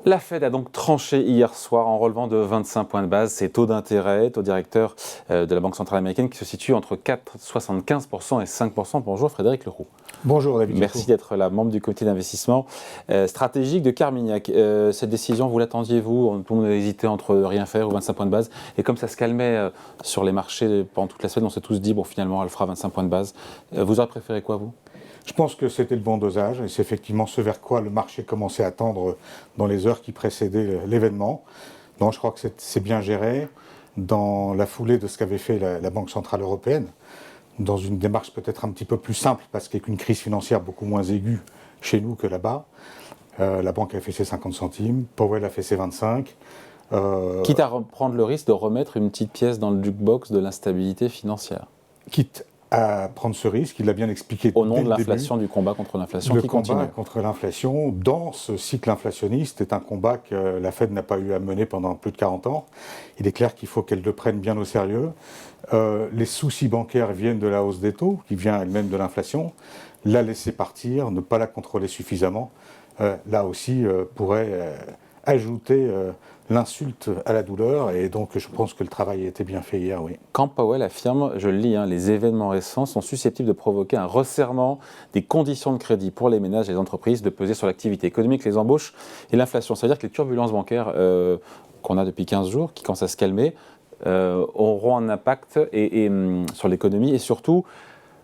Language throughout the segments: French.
La Fed a donc tranché hier soir en relevant de 25 points de base ses taux d'intérêt, taux directeur de la Banque centrale américaine qui se situe entre 4,75% et 5%. Bonjour Frédéric Leroux. Bonjour David. Merci d'être là, membre du comité d'investissement stratégique de Carmignac. Cette décision, vous l'attendiez-vous? Tout le monde a hésité entre rien faire ou 25 points de base. Et comme ça se calmait sur les marchés pendant toute la semaine, on s'est tous dit, bon finalement elle fera 25 points de base. Vous aurez préféré quoi vous? Je pense que c'était le bon dosage et c'est effectivement ce vers quoi le marché commençait à tendre dans les heures qui précédaient l'événement. Donc je crois que c'est bien géré dans la foulée de ce qu'avait fait la Banque centrale européenne, dans une démarche peut-être un petit peu plus simple parce qu'il y a une crise financière beaucoup moins aiguë chez nous que là-bas. La banque a fait ses 50 centimes, Powell a fait ses 25. Quitte à prendre le risque de remettre une petite pièce dans le jukebox de l'instabilité financière. Quitte à prendre ce risque, il l'a bien expliqué. Au nom de l'inflation, du combat contre l'inflation qui continue. Le combat contre l'inflation, dans ce cycle inflationniste, est un combat que la Fed n'a pas eu à mener pendant plus de 40 ans. Il est clair qu'il faut qu'elle le prenne bien au sérieux. Les soucis bancaires viennent de la hausse des taux, qui vient elle-même de l'inflation. La laisser partir, ne pas la contrôler suffisamment, là aussi pourrait ajouter l'insulte à la douleur, et donc je pense que le travail a été bien fait hier, oui. Quand Powell affirme, je le lis, les événements récents sont susceptibles de provoquer un resserrement des conditions de crédit pour les ménages et les entreprises, de peser sur l'activité économique, les embauches et l'inflation. C'est-à-dire que les turbulences bancaires qu'on a depuis 15 jours, qui commencent à se calmer, auront un impact sur l'économie et surtout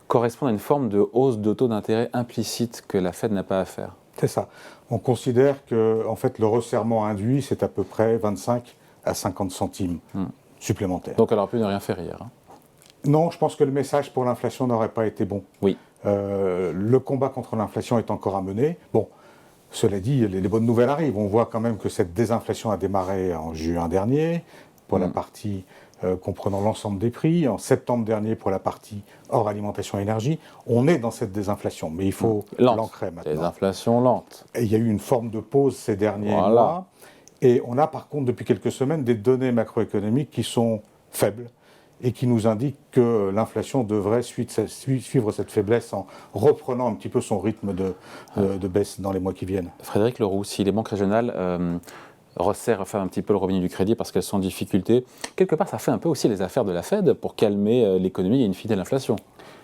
correspondent à une forme de hausse de taux d'intérêt implicite que la Fed n'a pas à faire. C'est ça. On considère que en fait, le resserrement induit, c'est à peu près 25 à 50 centimes supplémentaires. Donc elle aurait pu ne rien faire hier. Non, je pense que le message pour l'inflation n'aurait pas été bon. Oui. Le combat contre l'inflation est encore à mener. Bon, cela dit, les bonnes nouvelles arrivent. On voit quand même que cette désinflation a démarré en juin dernier, pour la partie comprenant l'ensemble des prix, en septembre dernier pour la partie hors alimentation et énergie. On est dans cette désinflation, mais il faut l'ancrer maintenant. Désinflation lente. Et il y a eu une forme de pause ces derniers mois, et on a par contre depuis quelques semaines des données macroéconomiques qui sont faibles et qui nous indiquent que l'inflation devrait suivre cette faiblesse en reprenant un petit peu son rythme de baisse dans les mois qui viennent. Frédéric Leroux, si les banques régionales resserrent un petit peu le revenu du crédit parce qu'elles sont en difficulté, quelque part ça fait un peu aussi les affaires de la Fed pour calmer l'économie et une fine l'inflation.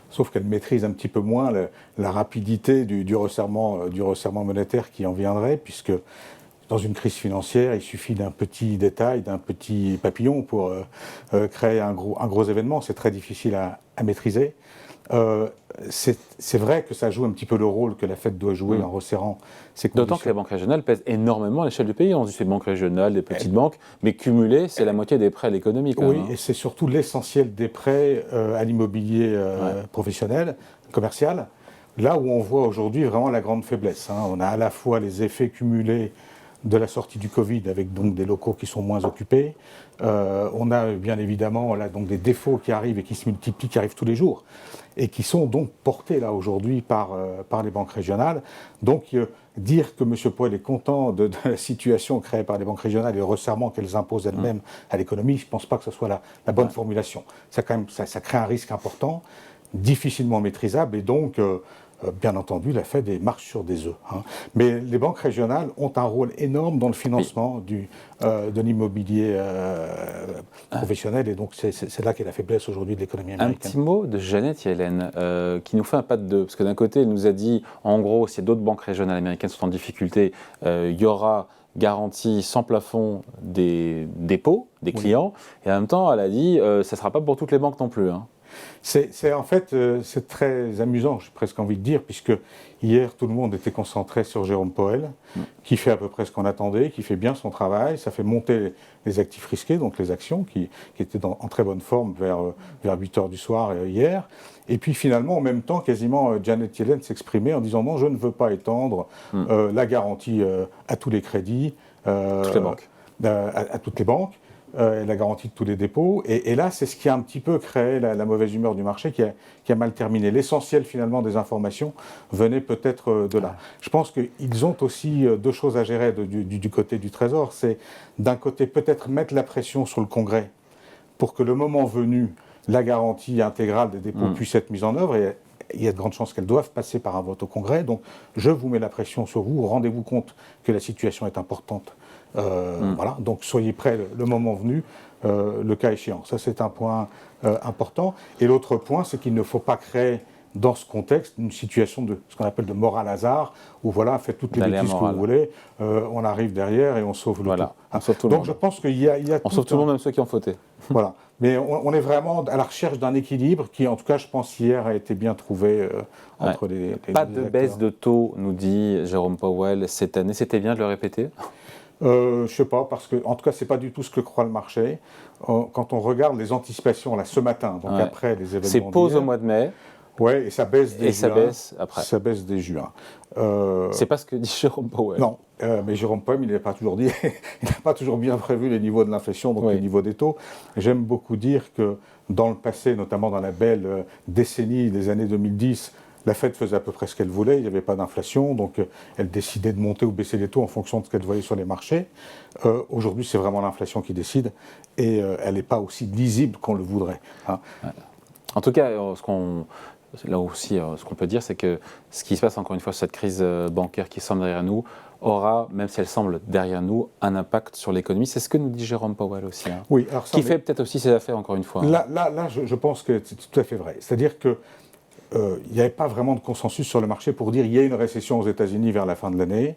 Sauf qu'elle maîtrise un petit peu moins la rapidité du resserrement monétaire qui en viendrait, puisque dans une crise financière, il suffit d'un petit détail, d'un petit papillon pour créer un gros événement. C'est très difficile à maîtriser. C'est vrai que ça joue un petit peu le rôle que la Fed doit jouer en resserrant ses conditions. D'autant que les banques régionales pèsent énormément à l'échelle du pays. On dit c'est des banques régionales, des petites banques, mais cumulées, c'est la moitié des prêts à l'économie. Oui, et c'est surtout l'essentiel des prêts à l'immobilier professionnel, commercial, là où on voit aujourd'hui vraiment la grande faiblesse. On a à la fois les effets cumulés de la sortie du Covid, avec donc des locaux qui sont moins occupés. On a bien évidemment là, donc des défauts qui arrivent et qui se multiplient, qui arrivent tous les jours, et qui sont donc portés là aujourd'hui par les banques régionales. Donc dire que M. Powell est content de la situation créée par les banques régionales et le resserrement qu'elles imposent elles-mêmes à l'économie, je ne pense pas que ce soit la bonne formulation. Ça crée un risque important, difficilement maîtrisable, et donc bien entendu, la Fed marche sur des œufs. Mais les banques régionales ont un rôle énorme dans le financement de l'immobilier professionnel, et donc c'est là qu'est la faiblesse aujourd'hui de l'économie américaine. Un petit mot de Janet Yellen, qui nous fait un pas de deux, parce que d'un côté, elle nous a dit, en gros, si d'autres banques régionales américaines sont en difficulté, il y aura garantie sans plafond des dépôts des clients, et en même temps, elle a dit, ça ne sera pas pour toutes les banques non plus. En fait, c'est très amusant, j'ai presque envie de dire, puisque hier, tout le monde était concentré sur Jérôme Powell, qui fait à peu près ce qu'on attendait, qui fait bien son travail, ça fait monter les actifs risqués, donc les actions, qui étaient en très bonne forme vers 8 heures du soir hier. Et puis finalement, en même temps, quasiment, Janet Yellen s'exprimait en disant « Non, je ne veux pas étendre la garantie à tous les crédits, toutes les banques. À toutes les banques. » La garantie de tous les dépôts. Et là, c'est ce qui a un petit peu créé la mauvaise humeur du marché qui a mal terminé. L'essentiel, finalement, des informations venait peut-être de là. Je pense qu'ils ont aussi deux choses à gérer du côté du Trésor. C'est, d'un côté, peut-être mettre la pression sur le Congrès pour que le moment venu, la garantie intégrale des dépôts puisse être mise en œuvre. Et il y a de grandes chances qu'elles doivent passer par un vote au Congrès. Donc, je vous mets la pression sur vous. Rendez-vous compte que la situation est importante. Voilà. Donc, soyez prêts le moment venu, le cas échéant. Ça, c'est un point important. Et l'autre point, c'est qu'il ne faut pas créer dans ce contexte une situation de ce qu'on appelle de morale hasard, où voilà, faites toutes les bêtises que vous voulez, on arrive derrière et on sauve le tout. On sauve tout le monde. Je pense qu'il y a on sauve tout le monde, même ceux qui ont fauté. Voilà. Mais on est vraiment à la recherche d'un équilibre qui, en tout cas, je pense, hier a été bien trouvé entre les Pas de baisse de taux, nous dit Jérôme Powell cette année. C'était bien de le répéter? Je ne sais pas, parce que, en tout cas, ce n'est pas du tout ce que croit le marché. Quand on regarde les anticipations là, ce matin, donc après les événements. C'est pause au mois de mai. Oui, et ça baisse dès juin. Ça baisse après. Ça baisse dès juin. C'est pas ce que dit Jérôme Powell. Non, mais Jérôme Powell, il n'a pas toujours dit, il n'a pas toujours bien prévu les niveaux de l'inflation, donc les niveaux des taux. J'aime beaucoup dire que dans le passé, notamment dans la belle décennie des années 2010, la Fed faisait à peu près ce qu'elle voulait, il n'y avait pas d'inflation, donc elle décidait de monter ou baisser les taux en fonction de ce qu'elle voyait sur les marchés. Aujourd'hui, c'est vraiment l'inflation qui décide, et elle n'est pas aussi lisible qu'on le voudrait. Hein. En tout cas, là aussi, ce qu'on peut dire, c'est que ce qui se passe, encore une fois, cette crise bancaire qui semble derrière nous, aura, même si elle semble derrière nous, un impact sur l'économie. C'est ce que nous dit Jérôme Powell aussi. Hein, oui, alors ça, qui fait peut-être aussi ses affaires, encore une fois. Là, je pense que c'est tout à fait vrai. C'est-à-dire que il n'y avait pas vraiment de consensus sur le marché pour dire qu'il y a une récession aux États-Unis vers la fin de l'année.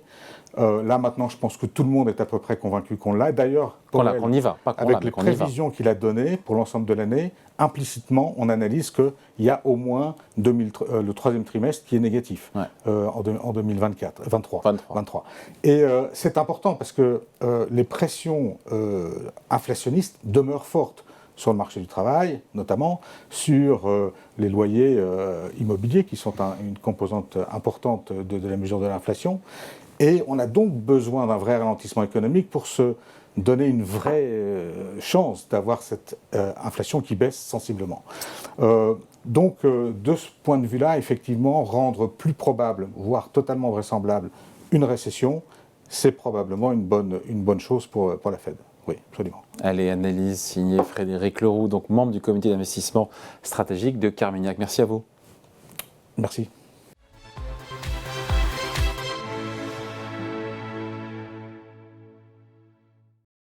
Là, maintenant, je pense que tout le monde est à peu près convaincu qu'on l'a. D'ailleurs, qu'on y va, pas qu'on avec les prévisions qu'il a données pour l'ensemble de l'année, implicitement, on analyse qu'il y a au moins le troisième trimestre qui est négatif en 2023. Et c'est important parce que les pressions inflationnistes demeurent fortes sur le marché du travail, notamment sur les loyers immobiliers, qui sont une composante importante de la mesure de l'inflation. Et on a donc besoin d'un vrai ralentissement économique pour se donner une vraie chance d'avoir cette inflation qui baisse sensiblement. Donc, de ce point de vue-là, effectivement, rendre plus probable, voire totalement vraisemblable, une récession, c'est probablement une bonne chose pour la Fed. Oui, absolument. Allez, analyse signée Frédéric Leroux, donc membre du comité d'investissement stratégique de Carmignac. Merci à vous. Merci.